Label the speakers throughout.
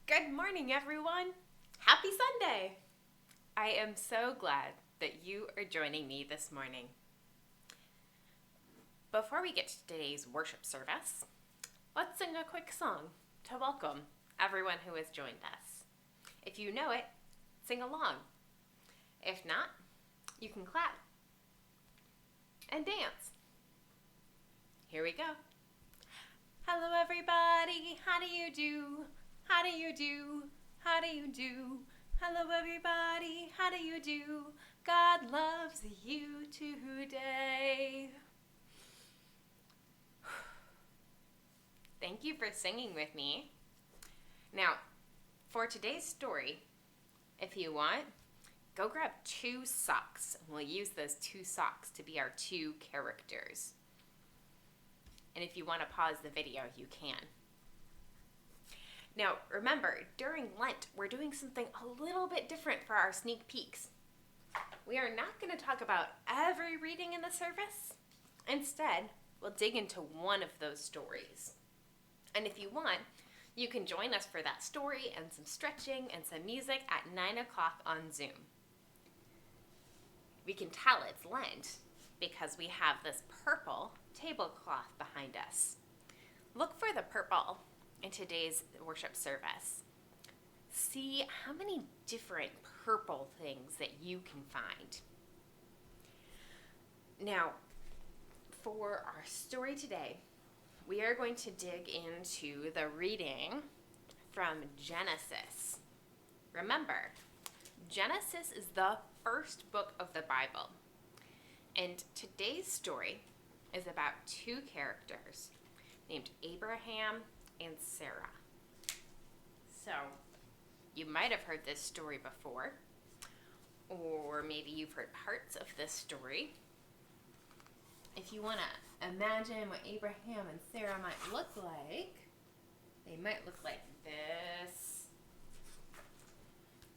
Speaker 1: Good morning, everyone. Happy Sunday. I am so glad that you are joining me this morning. Before we get to today's worship service, let's sing a quick song to welcome everyone who has joined us. If you know it, sing along. If not, you can clap and dance. Here we go. Hello, everybody. How do you do? How do you do? How do you do? Hello, everybody. How do you do? God loves you today. Thank you for singing with me. Now, for today's story, if you want, go grab 2 socks. We'll use those 2 socks to be our 2 characters. And if you want to pause the video, you can. Now, remember, during Lent, we're doing something a little bit different for our sneak peeks. We are not going to talk about every reading in the service. Instead, we'll dig into one of those stories. And if you want, you can join us for that story and some stretching and some music at 9 o'clock on Zoom. We can tell it's Lent because we have this purple tablecloth behind us. Look for the purple in today's worship service. See how many different purple things that you can find. Now, for our story today, we are going to dig into the reading from Genesis. Remember, Genesis is the first book of the Bible. And today's story is about 2 characters named Abraham and Sarah. So, you might have heard this story before, or maybe you've heard parts of this story. If you want to imagine what Abraham and Sarah might look like, they might look like this,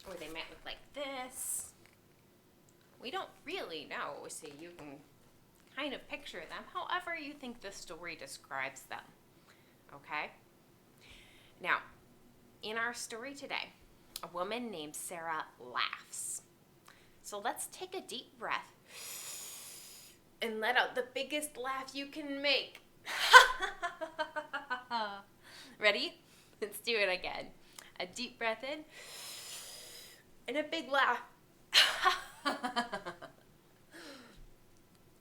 Speaker 1: or they might look like this. We don't really know, so you can kind of picture them however you think the story describes them. Okay? Now, in our story today, a woman named Sarah laughs. So let's take a deep breath and let out the biggest laugh you can make. Ready? Let's do it again. A deep breath in and a big laugh.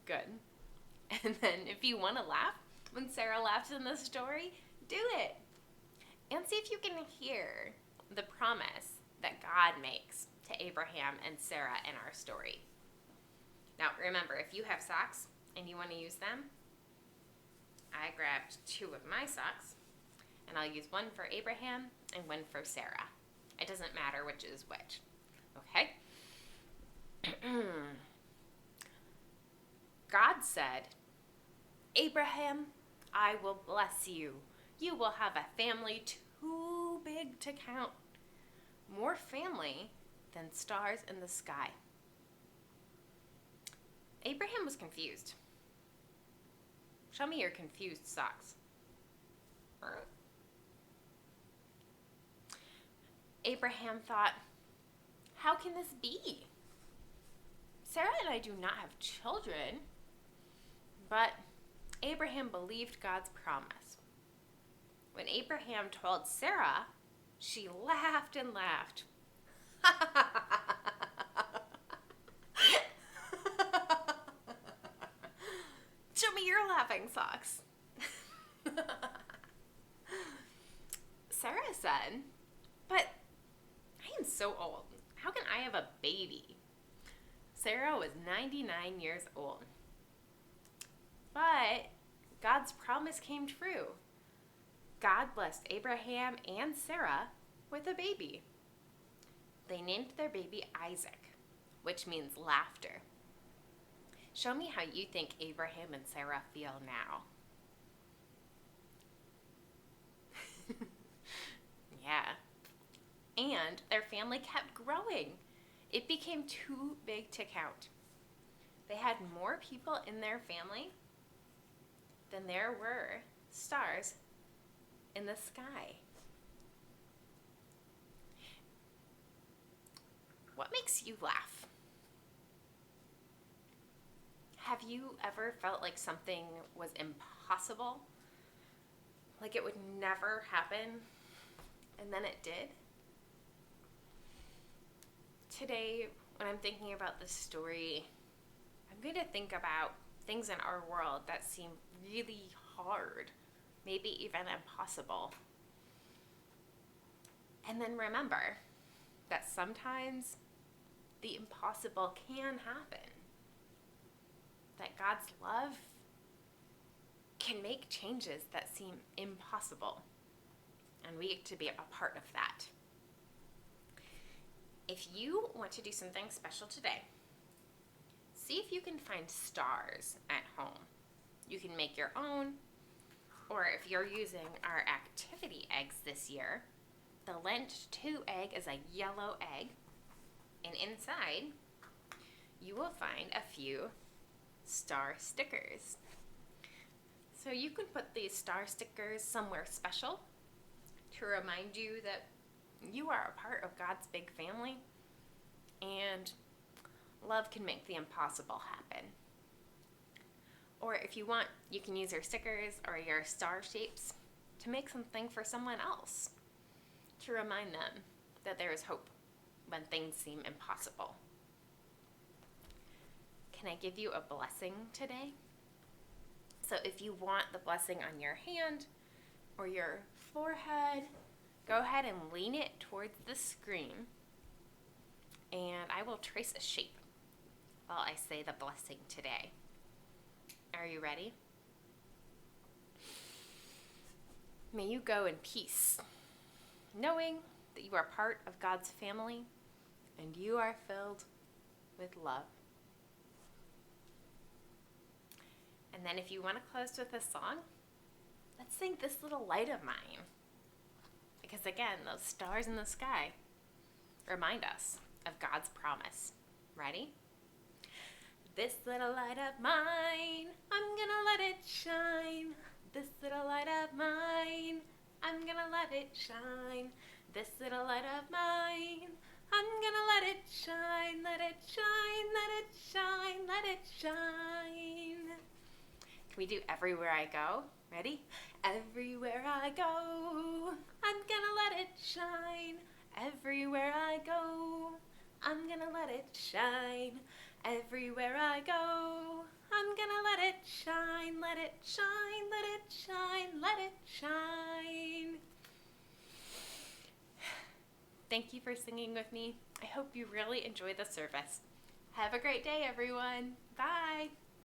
Speaker 1: Good. And then if you want to laugh when Sarah laughs in the story, do it. And see if you can hear the promise that God makes to Abraham and Sarah in our story. Now, remember, if you have socks and you want to use them, I grabbed 2 of my socks, and I'll use one for Abraham and one for Sarah. It doesn't matter which is which. Okay? God said, Abraham, I will bless you. You will have a family too big to count. More family than stars in the sky. Abraham was confused. Show me your confused socks. Abraham thought, how can this be? Sarah and I do not have children. But Abraham believed God's promise. When Abraham told Sarah, she laughed and laughed. Show me your laughing socks. Sarah said, but I am so old. How can I have a baby? Sarah was 99 years old. But God's promise came true. God blessed Abraham and Sarah with a baby. They named their baby Isaac, which means laughter. Show me how you think Abraham and Sarah feel now. Yeah. And their family kept growing. It became too big to count. They had more people in their family than there were stars in the sky. What makes you laugh? Have you ever felt like something was impossible? Like it would never happen, and then it did? Today, when I'm thinking about this story, I'm going to think about things in our world that seem really hard, maybe even impossible. And then remember that sometimes the impossible can happen. That God's love can make changes that seem impossible. And we get to be a part of that. If you want to do something special today, see if you can find stars at home. You can make your own, or if you're using our activity eggs this year, the Lent 2 egg is a yellow egg, and inside you will find a few star stickers. So you can put these star stickers somewhere special to remind you that you are a part of God's big family, and love can make the impossible happen. Or if you want, you can use your stickers or your star shapes to make something for someone else, to remind them that there is hope when things seem impossible. Can I give you a blessing today? So if you want the blessing on your hand or your forehead, go ahead and lean it towards the screen, and I will trace a shape while I say the blessing today. Are you ready? May you go in peace, knowing that you are part of God's family and you are filled with love. And then if you want to close with a song, let's sing This Little Light of Mine. Because again, those stars in the sky remind us of God's promise. Ready? This little light of mine, I'm gonna let it shine. This little light of mine, I'm gonna let it shine. This little light of mine, I'm gonna let it shine, let it shine, let it shine, let it shine. Can we do Everywhere I Go? Ready? Everywhere I go, I'm gonna let it shine. Everywhere I go, I'm gonna let it shine. Everywhere I go, I'm gonna let it shine, let it shine, let it shine, let it shine. Thank you for singing with me. I hope you really enjoyed the service. Have a great day, everyone. Bye.